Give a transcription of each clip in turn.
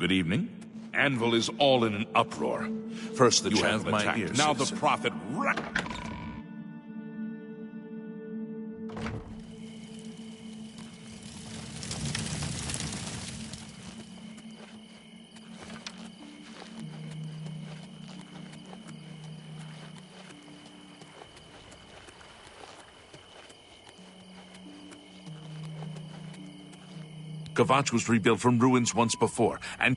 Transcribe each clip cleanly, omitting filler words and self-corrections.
Good evening. Anvil is all in an uproar. First the channel attacked, ear, now the citizen. prophet Kvatch was rebuilt from ruins once before, and...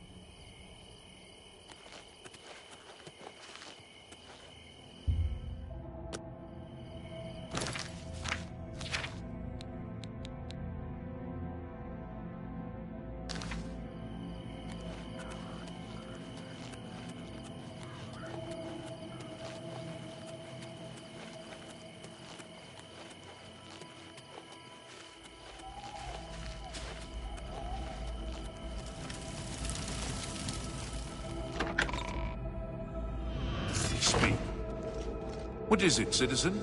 Speak. What is it, citizen?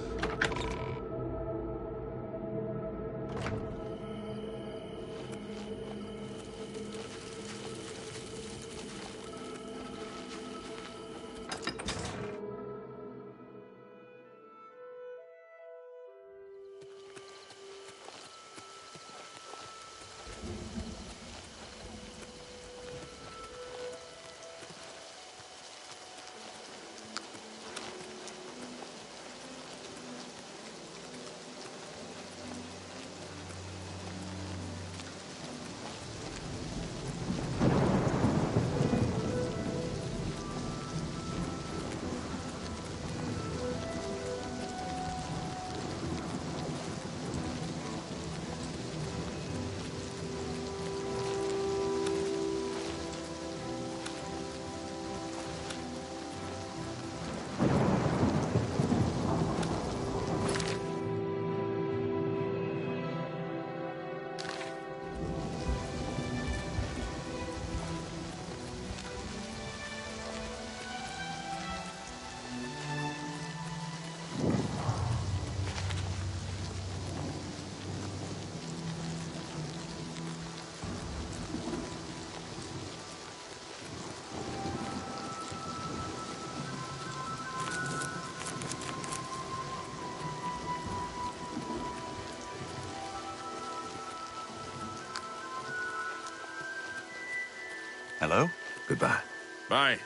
Hello? Goodbye. Bye.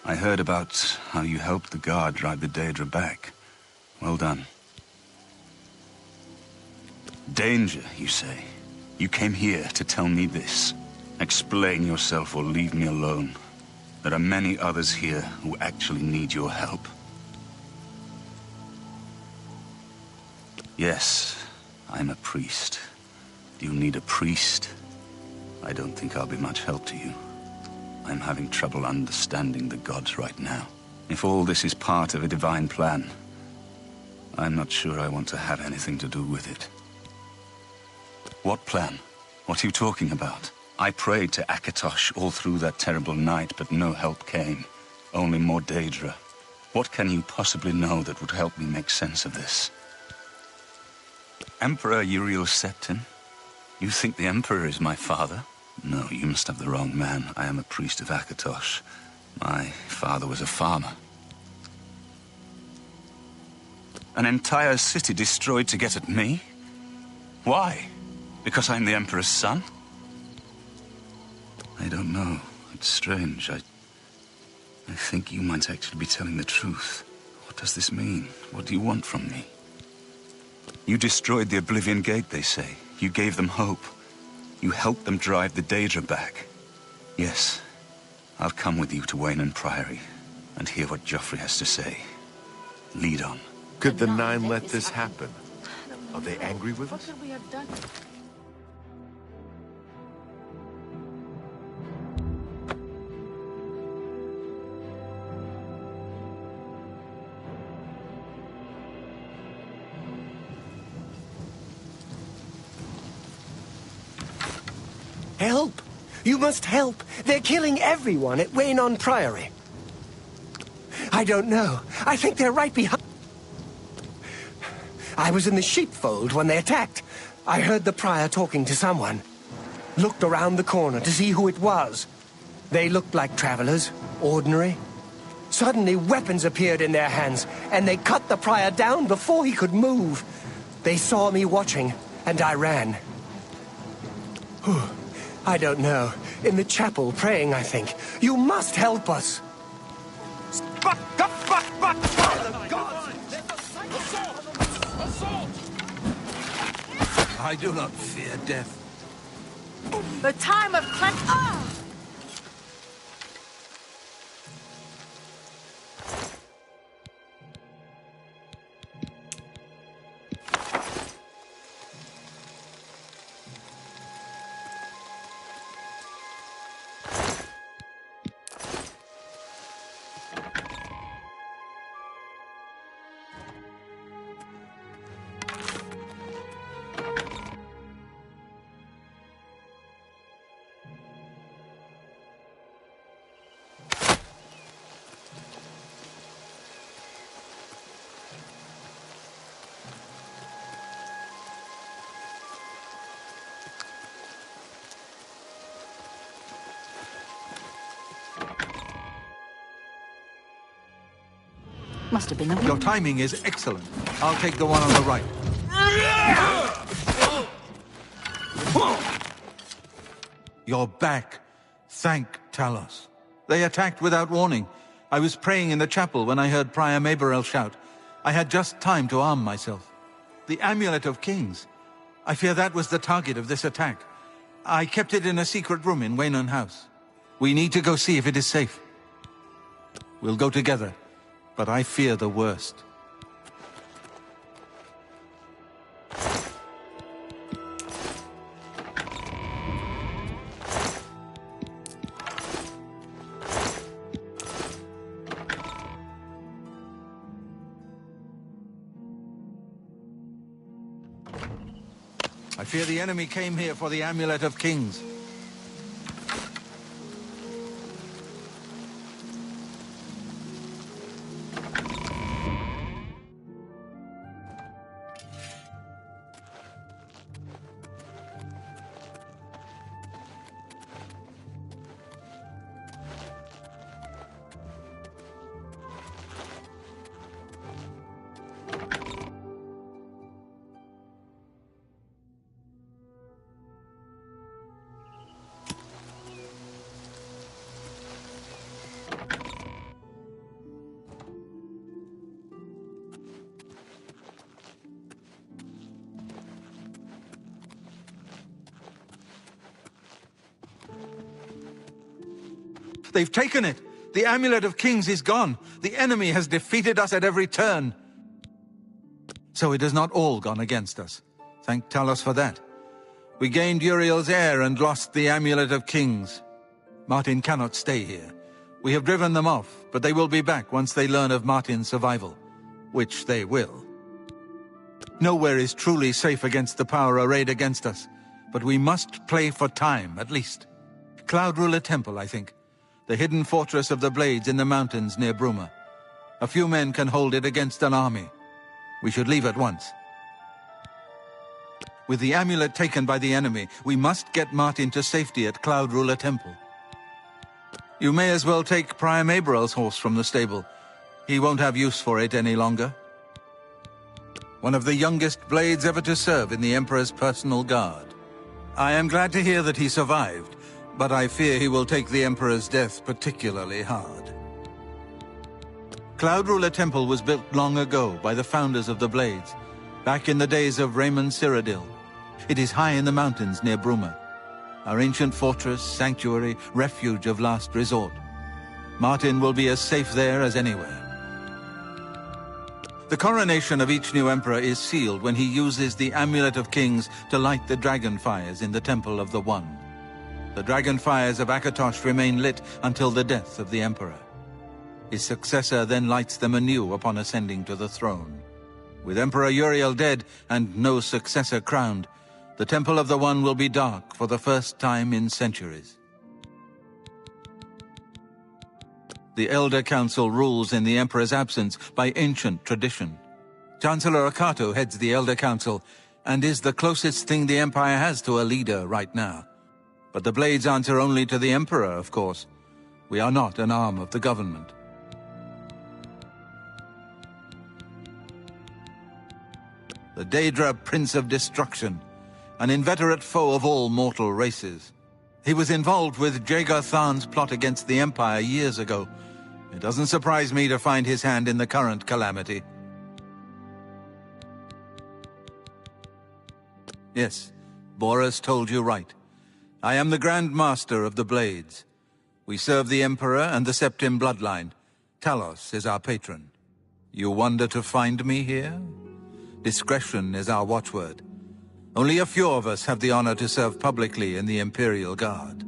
I heard about how you helped the guard drive the Daedra back. Well done. Danger, you say? You came here to tell me this. Explain yourself or leave me alone. There are many others here who actually need your help. Yes, I'm a priest. Do you need a priest? I don't think I'll be much help to you. I'm having trouble understanding the gods right now. If all this is part of a divine plan, I'm not sure I want to have anything to do with it. What plan? What are you talking about? I prayed to Akatosh all through that terrible night, but no help came. Only more Daedra. What can you possibly know that would help me make sense of this? Emperor Uriel Septim? You think the Emperor is my father? No, you must have the wrong man. I am a priest of Akatosh. My father was a farmer. An entire city destroyed to get at me? Why? Because I'm the Emperor's son? I don't know. It's strange. I think you might actually be telling the truth. What does this mean? What do you want from me? You destroyed the Oblivion Gate, they say. You gave them hope. You helped them drive the Daedra back. Yes, I'll come with you to Wayne Priory and hear what Joffrey has to say. Lead on. Could the Nine let this happen? Are they angry with us? What could we have done? Help! You must help! They're killing everyone at Wayne Priory. I don't know. I think they're right behind... I was in the sheepfold when they attacked. I heard the prior talking to someone. Looked around the corner to see who it was. They looked like travelers, ordinary. Suddenly, weapons appeared in their hands, and they cut the prior down before he could move. They saw me watching, and I ran. I don't know. In the chapel, praying, I think. You must help us. I do not fear death. The time of Must have been a... Your timing is excellent. I'll take the one on the right. You're back. Thank Talos. They attacked without warning. I was praying in the chapel when I heard Prior Maberel shout. I had just time to arm myself. The Amulet of Kings. I fear that was the target of this attack. I kept it in a secret room in Waynon House. We need to go see if it is safe. We'll go together. But I fear the worst. I fear the enemy came here for the Amulet of Kings. They've taken it! The Amulet of Kings is gone! The enemy has defeated us at every turn! So it has not all gone against us. Thank Talos for that. We gained Uriel's heir and lost the Amulet of Kings. Martin cannot stay here. We have driven them off, but they will be back once they learn of Martin's survival. Which they will. Nowhere is truly safe against the power arrayed against us, but we must play for time, at least. Cloud Ruler Temple, I think. The hidden fortress of the Blades in the mountains near Bruma. A few men can hold it against an army. We should leave at once. With the amulet taken by the enemy, we must get Martin to safety at Cloud Ruler Temple. You may as well take Prior Maberel's horse from the stable. He won't have use for it any longer. One of the youngest Blades ever to serve in the Emperor's personal guard. I am glad to hear that he survived, but I fear he will take the Emperor's death particularly hard. Cloud Ruler Temple was built long ago by the founders of the Blades, back in the days of Raymond Cyrodiil. It is high in the mountains near Bruma, our ancient fortress, sanctuary, refuge of last resort. Martin will be as safe there as anywhere. The coronation of each new emperor is sealed when he uses the Amulet of Kings to light the dragon fires in the Temple of the One. The dragon fires of Akatosh remain lit until the death of the Emperor. His successor then lights them anew upon ascending to the throne. With Emperor Uriel dead and no successor crowned, the Temple of the One will be dark for the first time in centuries. The Elder Council rules in the Emperor's absence by ancient tradition. Chancellor Akato heads the Elder Council and is the closest thing the Empire has to a leader right now. But the Blades answer only to the Emperor, of course. We are not an arm of the government. The Daedra Prince of Destruction, an inveterate foe of all mortal races. He was involved with Jagar Tharn's plot against the Empire years ago. It doesn't surprise me to find his hand in the current calamity. Yes, Boris told you right. I am the Grand Master of the Blades. We serve the Emperor and the Septim bloodline. Talos is our patron. You wonder to find me here? Discretion is our watchword. Only a few of us have the honor to serve publicly in the Imperial Guard.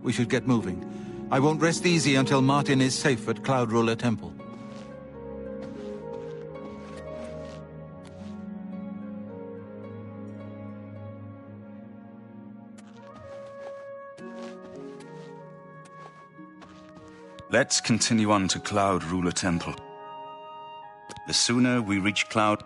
We should get moving. I won't rest easy until Martin is safe at Cloud Ruler Temple. Let's continue on to Cloud Ruler Temple. The sooner we reach Cloud...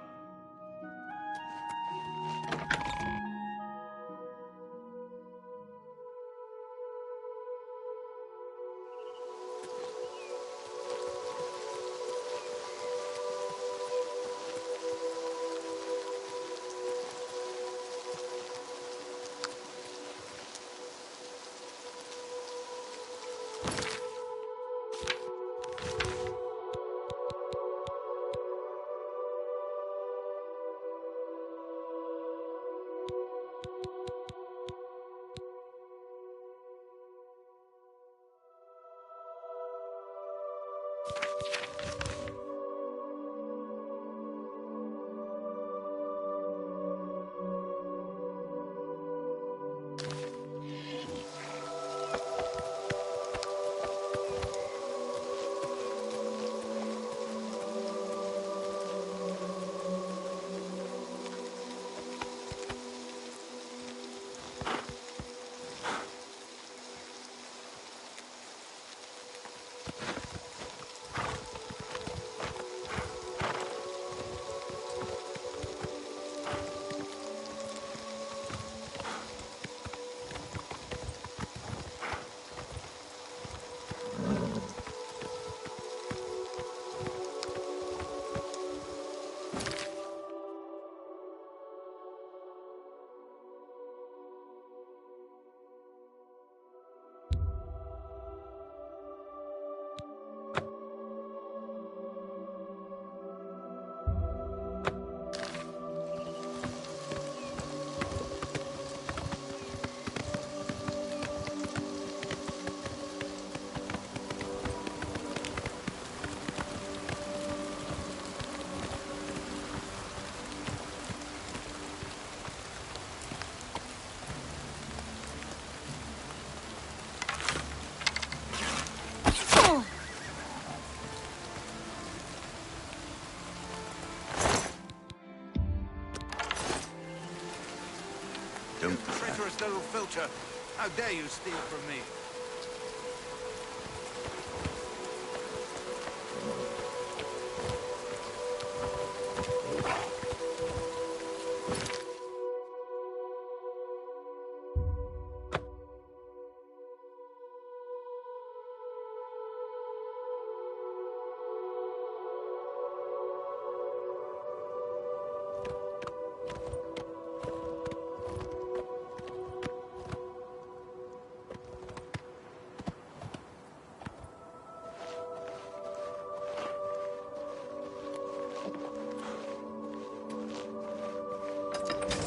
Treacherous little filcher! How dare you steal from me?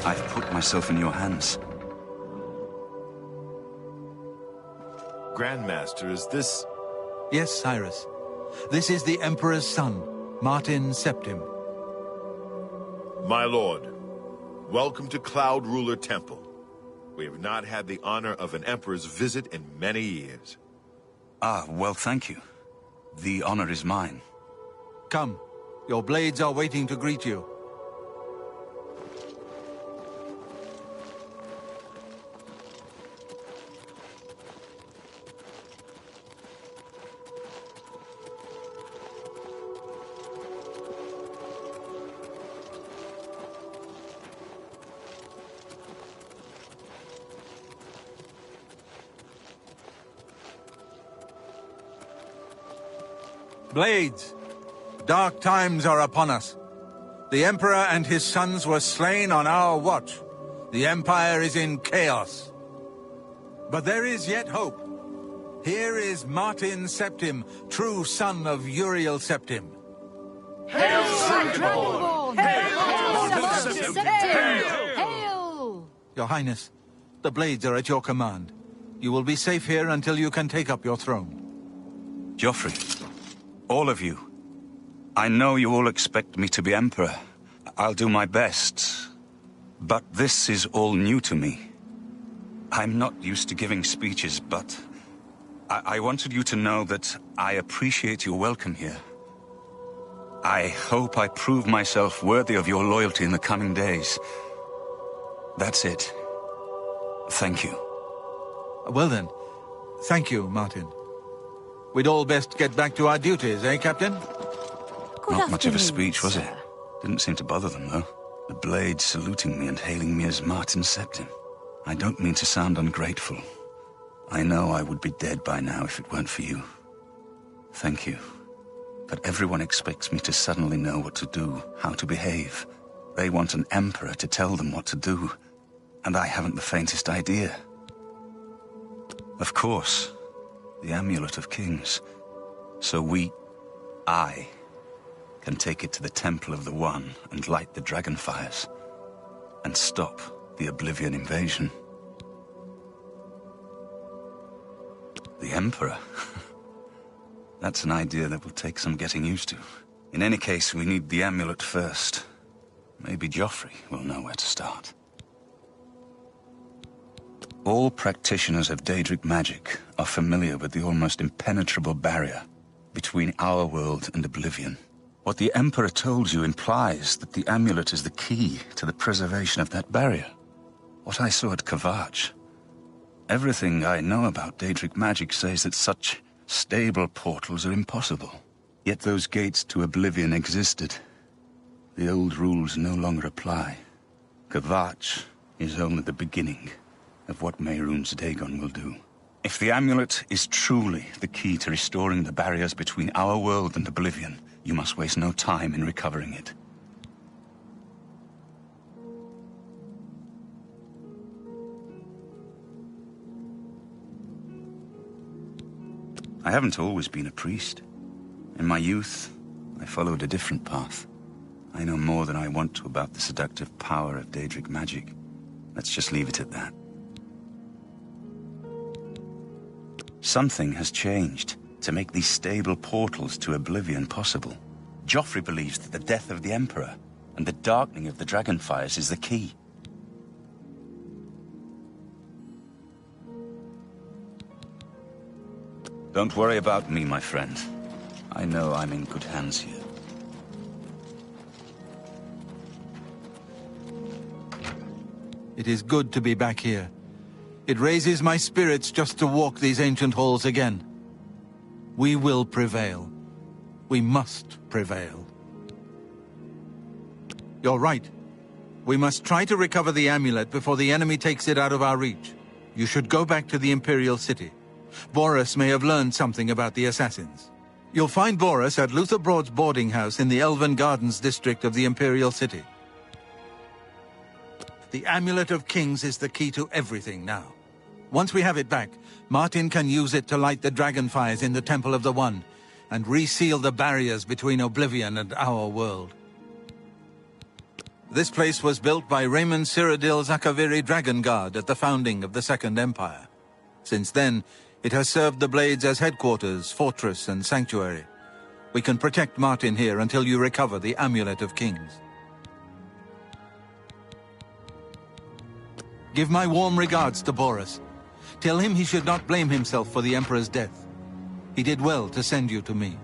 I've put myself in your hands. Grandmaster, is this... Yes, Cyrus. This is the Emperor's son, Martin Septim. My lord, welcome to Cloud Ruler Temple. We have not had the honor of an emperor's visit in many years. Ah, well, thank you. The honor is mine. Come. Your blades are waiting to greet you. Blades, dark times are upon us. The Emperor and his sons were slain on our watch. The Empire is in chaos. But there is yet hope. Here is Martin Septim, true son of Uriel Septim. Hail, Dragonborn! Hail! Your Highness, the Blades are at your command. You will be safe here until you can take up your throne. Joffrey, all of you. I know you all expect me to be Emperor. I'll do my best. But this is all new to me. I'm not used to giving speeches, but I wanted you to know that I appreciate your welcome here. I hope I prove myself worthy of your loyalty in the coming days. That's it. Thank you. Well then, thank you, Martin. We'd all best get back to our duties, eh, Captain? Not much of a speech, was it? Didn't seem to bother them, though. The Blades saluting me and hailing me as Martin Septim. I don't mean to sound ungrateful. I know I would be dead by now if it weren't for you. Thank you. But everyone expects me to suddenly know what to do, how to behave. They want an emperor to tell them what to do, and I haven't the faintest idea. Of course, the Amulet of Kings. So I, can take it to the Temple of the One and light the dragon fires, and stop the Oblivion invasion. The Emperor? That's an idea that will take some getting used to. In any case, we need the amulet first. Maybe Joffrey will know where to start. All practitioners of Daedric magic are familiar with the almost impenetrable barrier between our world and Oblivion. What the Emperor told you implies that the amulet is the key to the preservation of that barrier. What I saw at Kvatch. Everything I know about Daedric magic says that such stable portals are impossible. Yet those gates to Oblivion existed. The old rules no longer apply. Kvatch is only the beginning of what Mehrunes Dagon will do. If the amulet is truly the key to restoring the barriers between our world and Oblivion, you must waste no time in recovering it. I haven't always been a priest. In my youth, I followed a different path. I know more than I want to about the seductive power of Daedric magic. Let's just leave it at that. Something has changed to make these stable portals to Oblivion possible. Joffrey believes that the death of the Emperor and the darkening of the Dragonfires is the key. Don't worry about me, my friend. I know I'm in good hands here. It is good to be back here. It raises my spirits just to walk these ancient halls again. We will prevail. We must prevail. You're right. We must try to recover the amulet before the enemy takes it out of our reach. You should go back to the Imperial City. Boris may have learned something about the assassins. You'll find Boris at Luther Broad's boarding house in the Elven Gardens district of the Imperial City. The Amulet of Kings is the key to everything now. Once we have it back, Martin can use it to light the dragonfires in the Temple of the One and reseal the barriers between Oblivion and our world. This place was built by Raymond Cyrodiil Zakaviri Dragonguard at the founding of the Second Empire. Since then, it has served the Blades as headquarters, fortress, and sanctuary. We can protect Martin here until you recover the Amulet of Kings. Give my warm regards to Boris. Tell him he should not blame himself for the Emperor's death. He did well to send you to me.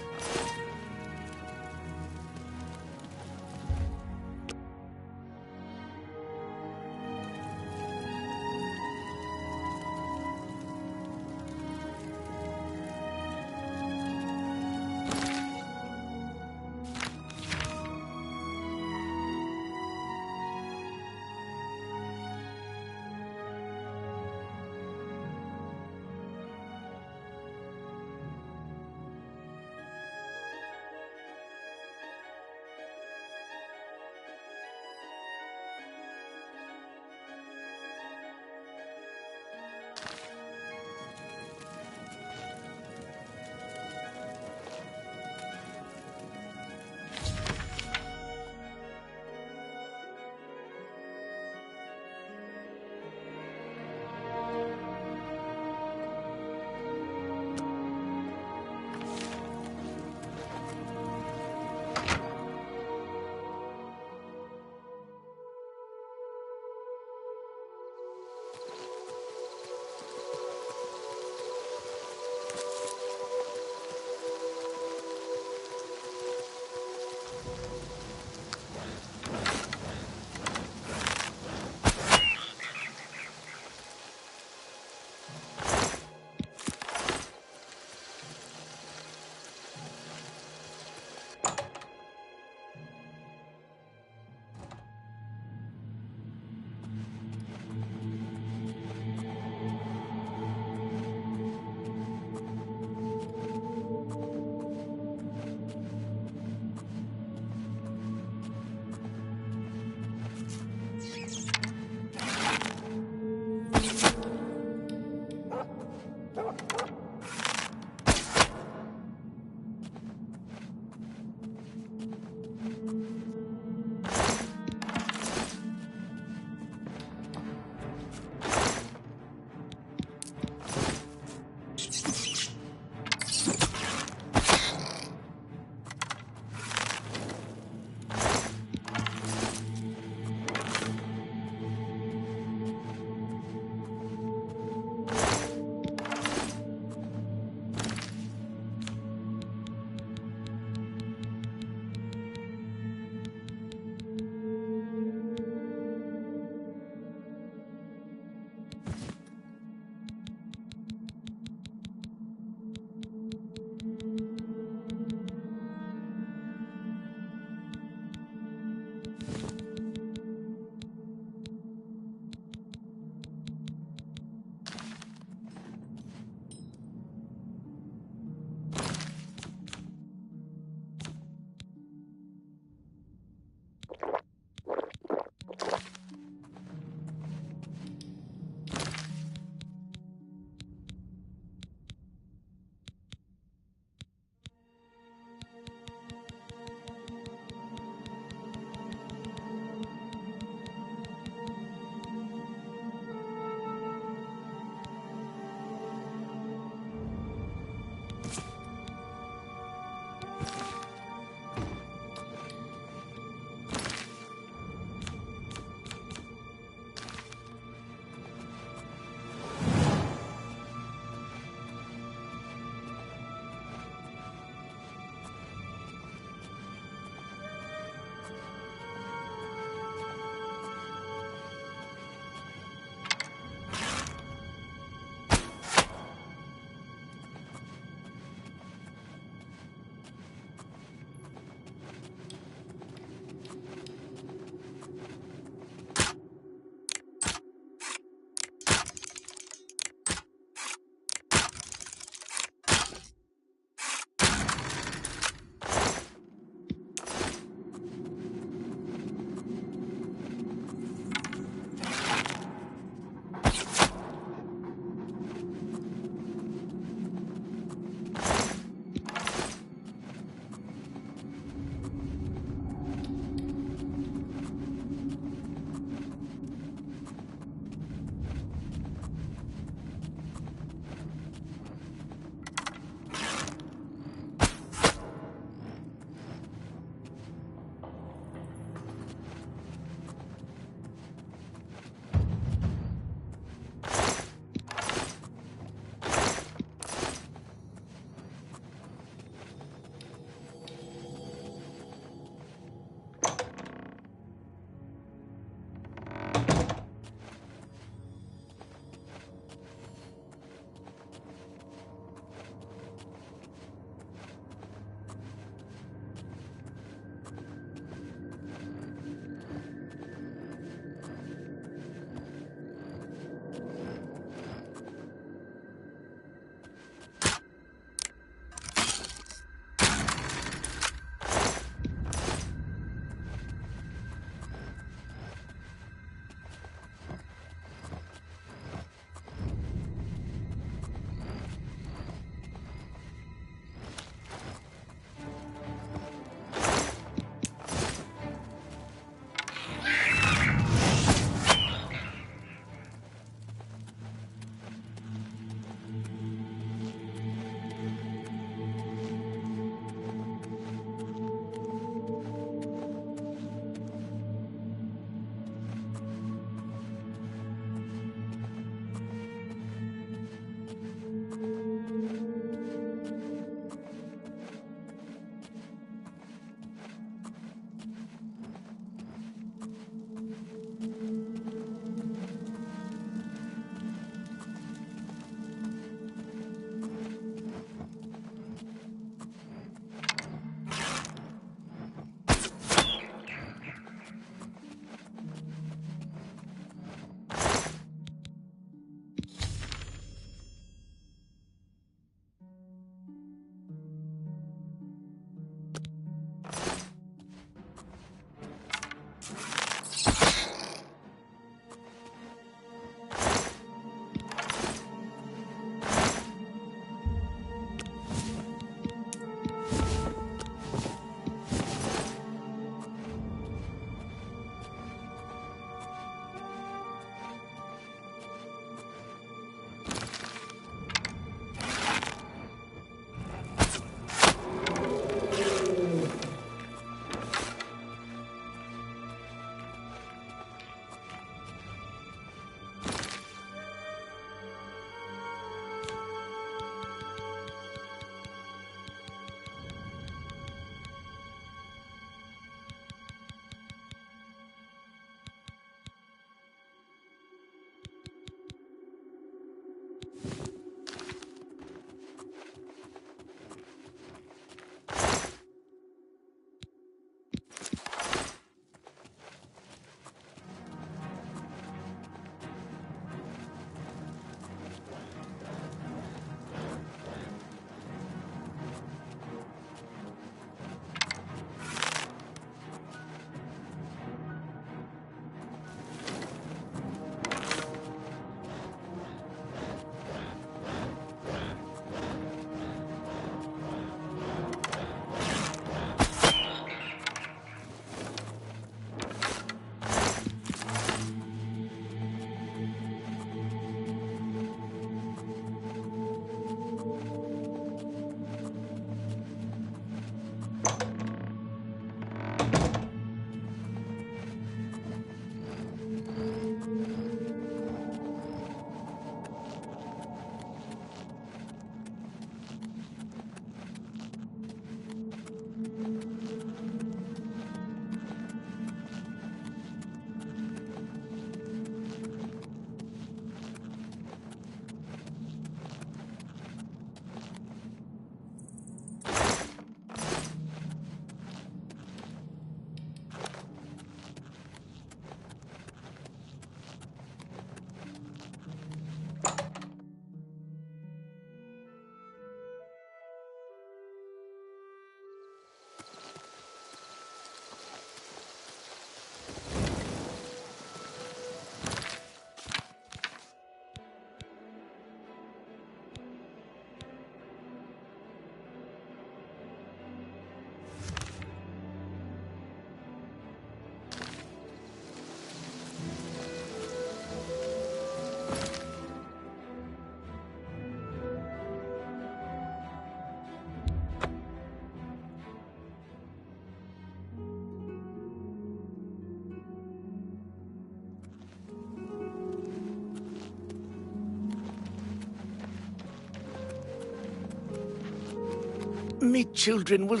Me children will...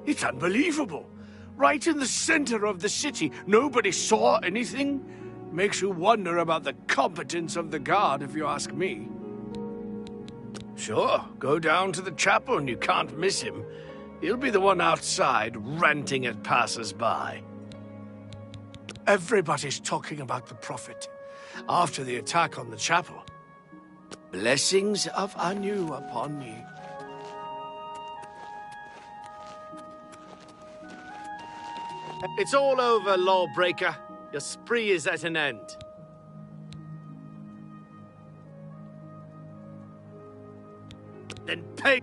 It's unbelievable. Right in the center of the city. Nobody saw anything. Makes you wonder about the competence of the guard, if you ask me. Sure, go down to the chapel and you can't miss him. He'll be the one outside ranting at passers-by. Everybody's talking about the prophet. After the attack on the chapel. Blessings of Anu upon ye. It's all over, lawbreaker. Your spree is at an end. Then pay...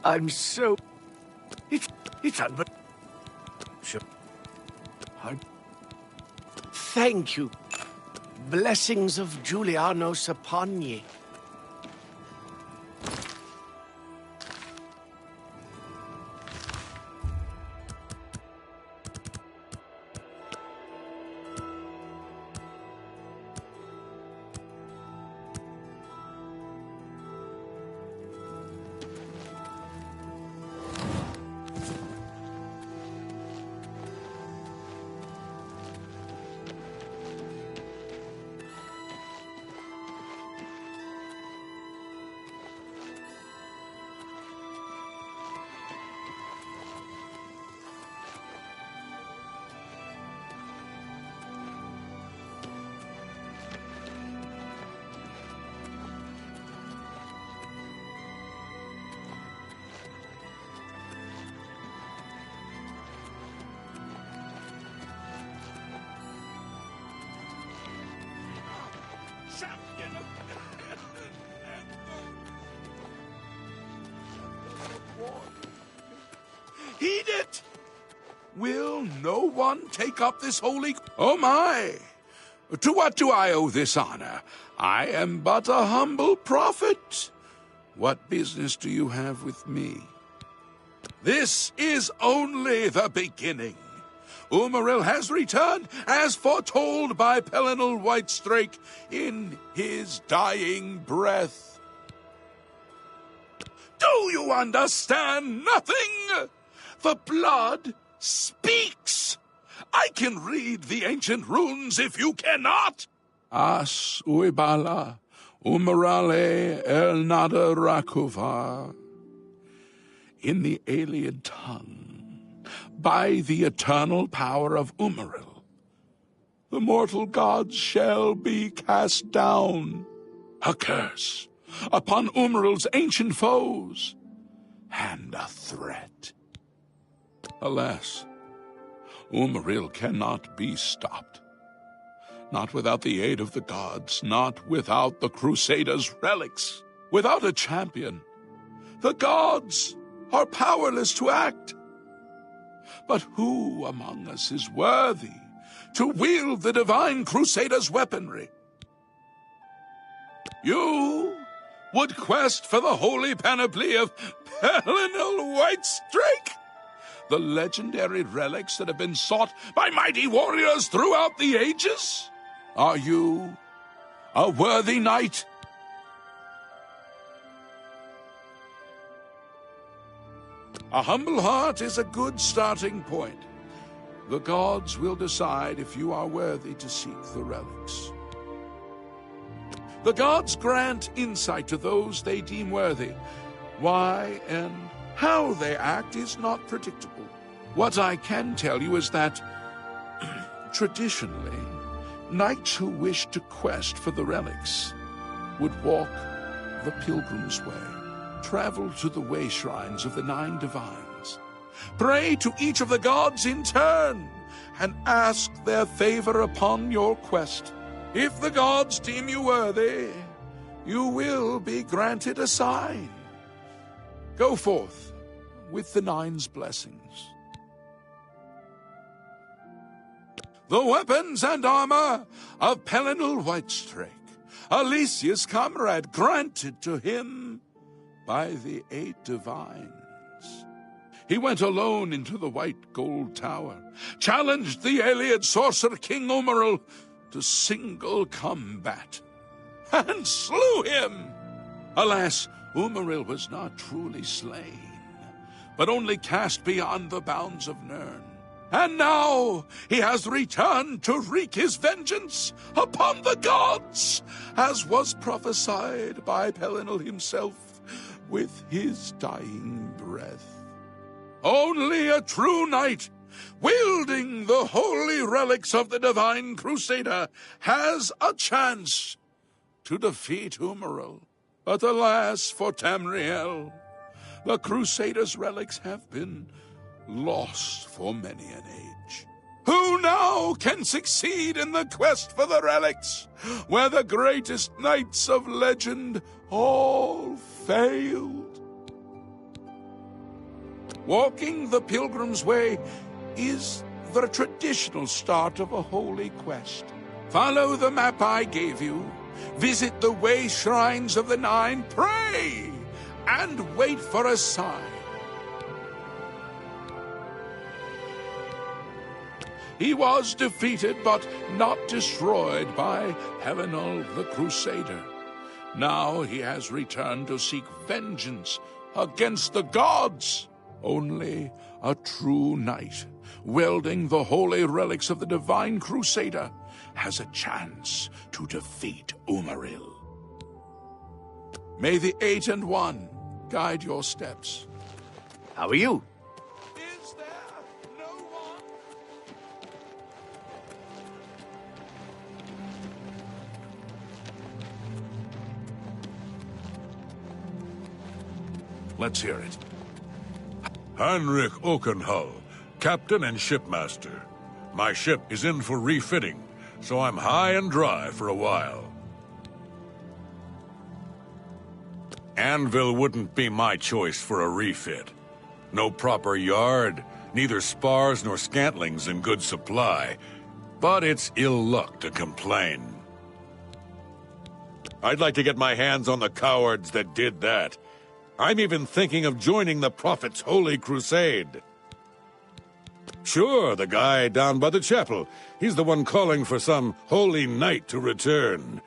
I'm so... It's unbelievable. Sure. Thank you. Blessings of Julianos upon ye. Heed it! Will no one take up this holy... Oh my! To what do I owe this honor? I am but a humble prophet. What business do you have with me? This is only the beginning. Umaril has returned, as foretold by Pelinal Whitestrake in his dying breath. Do you understand nothing? The blood speaks. I can read the ancient runes if you cannot. As uibala, umarale el nada rakuva. In the alien tongue, by the eternal power of Umaril, the mortal gods shall be cast down. A curse upon Umaril's ancient foes, and a threat. Alas, Umaril cannot be stopped. Not without the aid of the gods, not without the Crusaders' relics. Without a champion, the gods are powerless to act. But who among us is worthy to wield the divine Crusaders' weaponry? You would quest for the holy panoply of Pelinal Whitestrake? The legendary relics that have been sought by mighty warriors throughout the ages? Are you a worthy knight? A humble heart is a good starting point. The gods will decide if you are worthy to seek the relics. The gods grant insight to those they deem worthy. Why and how they act is not predictable. What I can tell you is that, traditionally, knights who wish to quest for the relics would walk the pilgrim's way, travel to the way shrines of the 9 divines, pray to each of the gods in turn, and ask their favor upon your quest. If the gods deem you worthy, you will be granted a sign. Go forth with the 9's blessings. The weapons and armor of Pelinal Whitestrake Alicia's comrade, granted to him by the 8 divines. He went alone into the white gold tower, challenged the Ayleid sorcerer King Umaril to single combat, and slew him. Alas, Umaril was not truly slain, but only cast beyond the bounds of Nirn. And now he has returned to wreak his vengeance upon the gods, as was prophesied by Pelinal himself with his dying breath. Only a true knight, wielding the holy relics of the Divine Crusader, has a chance to defeat Umaril. But alas for Tamriel, the Crusader's relics have been lost for many an age. Who now can succeed in the quest for the relics, where the greatest knights of legend all failed? Walking the Pilgrim's Way is the traditional start of a holy quest. Follow the map I gave you, visit the way shrines of the 9, pray, and wait for a sign. He was defeated, but not destroyed by Pelinal the Crusader. Now he has returned to seek vengeance against the gods. Only a true knight, wielding the holy relics of the Divine Crusader, has a chance to defeat Umaril. May the 8 and 1 guide your steps. How are you? Is there no one? Let's hear it. Heinrich Oakenhull, captain and shipmaster. My ship is in for refitting, so I'm high and dry for a while. Anvil wouldn't be my choice for a refit. No proper yard, neither spars nor scantlings in good supply, but it's ill luck to complain. I'd like to get my hands on the cowards that did that. I'm even thinking of joining the Prophet's Holy Crusade. Sure, the guy down by the chapel. He's the one calling for some holy knight to return.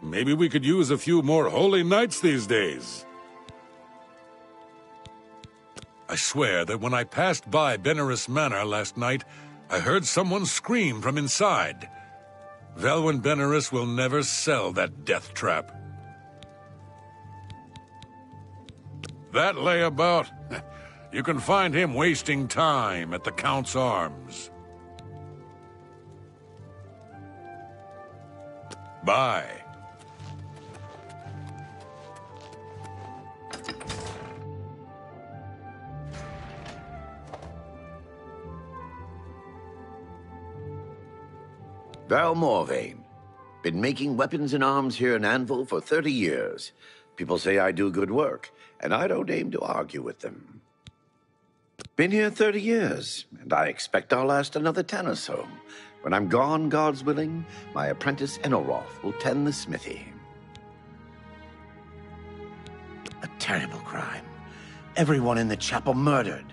Maybe we could use a few more holy knights these days. I swear that when I passed by Benaris Manor last night, I heard someone scream from inside. Velwyn Benaris will never sell that death trap. That layabout, you can find him wasting time at the Count's Arms. Bye. Val Morvain. Been making weapons and arms here in Anvil for 30 years. People say I do good work, and I don't aim to argue with them. Been here 30 years, and I expect I'll last another 10 or so. When I'm gone, God's willing, my apprentice Enelroth will tend the smithy. A terrible crime. Everyone in the chapel murdered.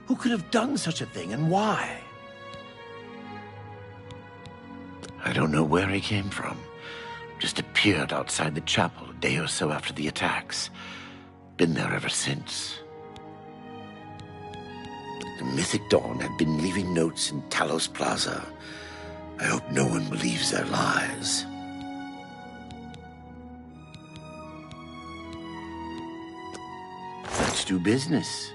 Who could have done such a thing, and why? I don't know where he came from. Just appeared outside the chapel a day or so after the attacks. Been there ever since. The Mythic Dawn had been leaving notes in Talos Plaza. I hope no one believes their lies. Let's do business.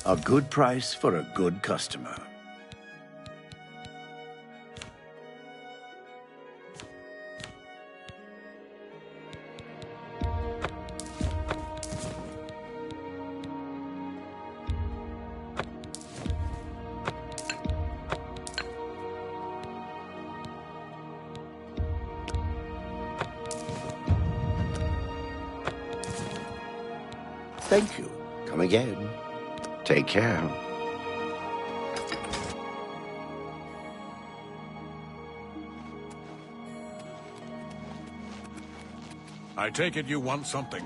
A good price for a good customer. Thank you. Come again. Take care. I take it you want something.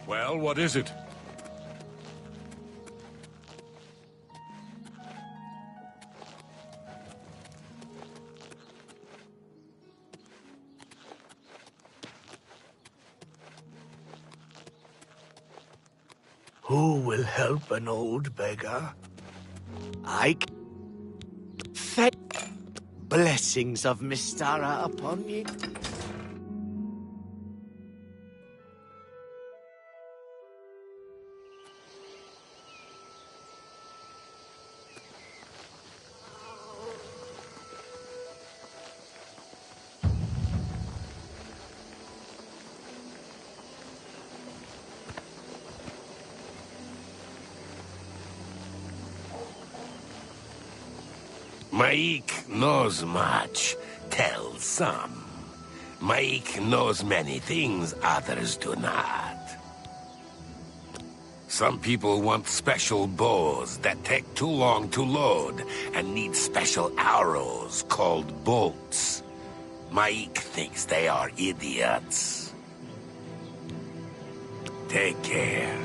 Well, what is it? Who will help an old beggar? Thank blessings of Mystara upon ye. Maik knows much, tells some. Maik knows many things others do not. Some people want special bows that take too long to load and need special arrows called bolts. Maik thinks they are idiots. Take care.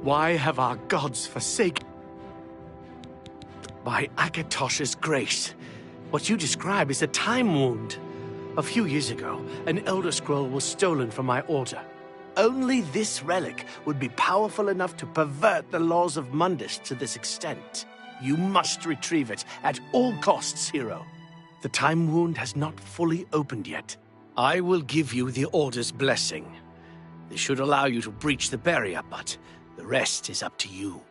Why have our gods forsaken? By Akatosh's grace, what you describe is a time wound. A few years ago, an Elder Scroll was stolen from my order. Only this relic would be powerful enough to pervert the laws of Mundus to this extent. You must retrieve it at all costs, hero. The time wound has not fully opened yet. I will give you the Order's blessing. This should allow you to breach the barrier, but the rest is up to you.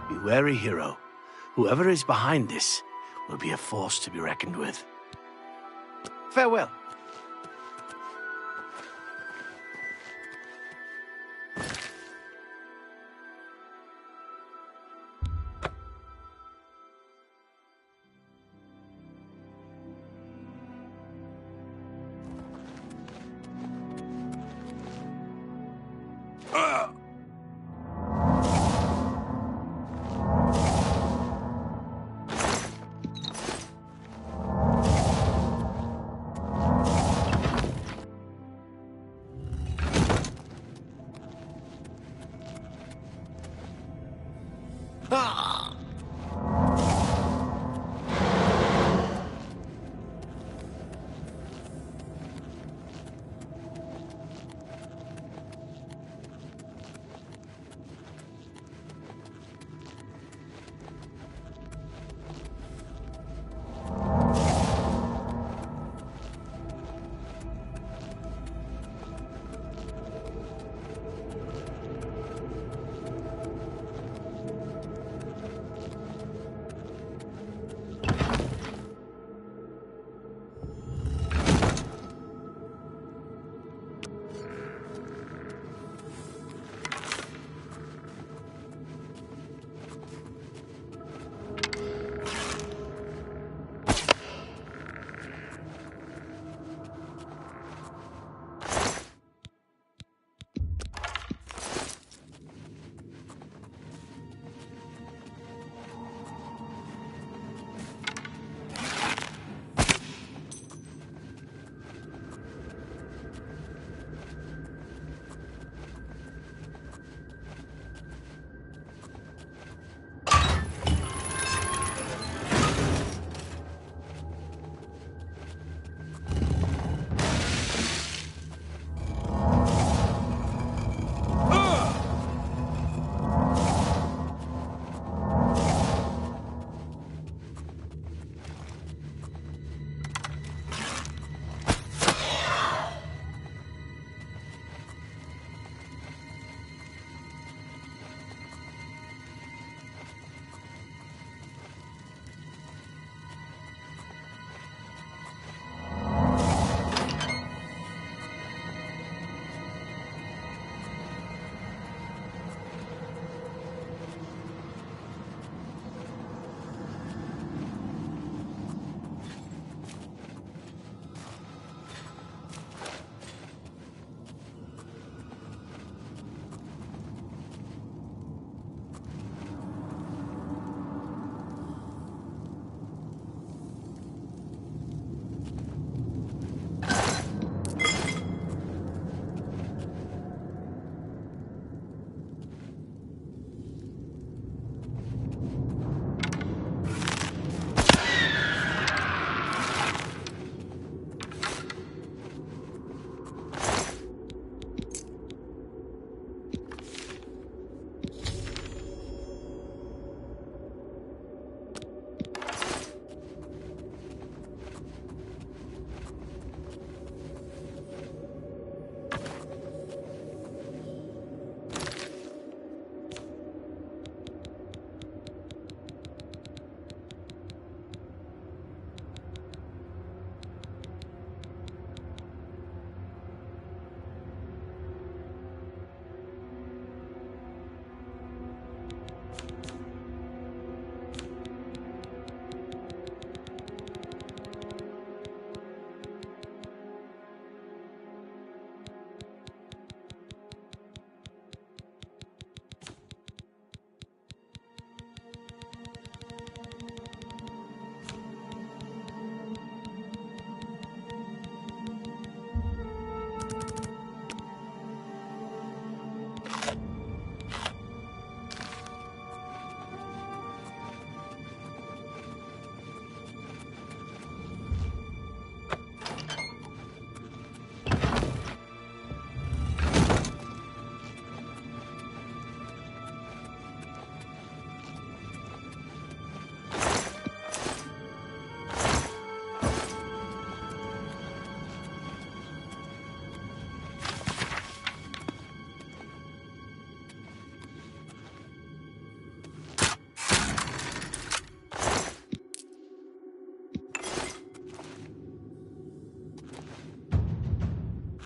Be wary, hero. Whoever is behind this will be a force to be reckoned with. Farewell.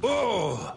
Oh!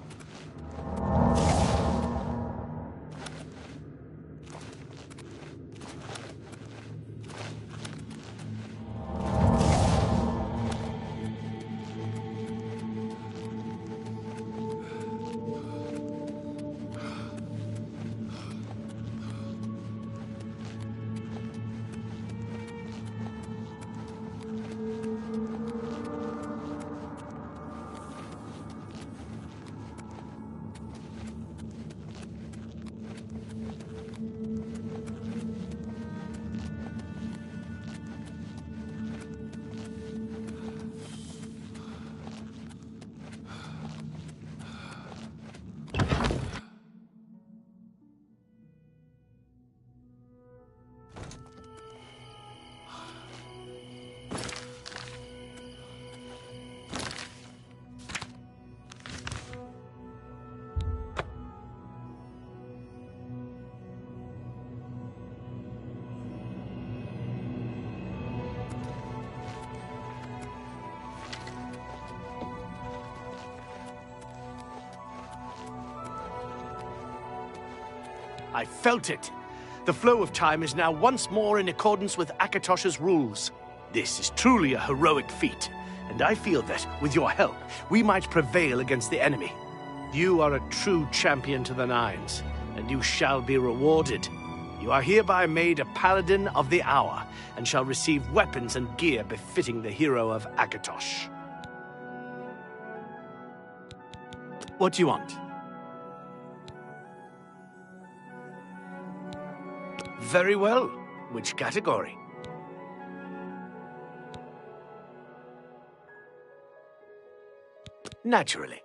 I felt it. The flow of time is now once more in accordance with Akatosh's rules. This is truly a heroic feat, and I feel that, with your help, we might prevail against the enemy. You are a true champion to the Nines, and you shall be rewarded. You are hereby made a Paladin of the Hour, and shall receive weapons and gear befitting the hero of Akatosh. What do you want? Very well. Which category? Naturally.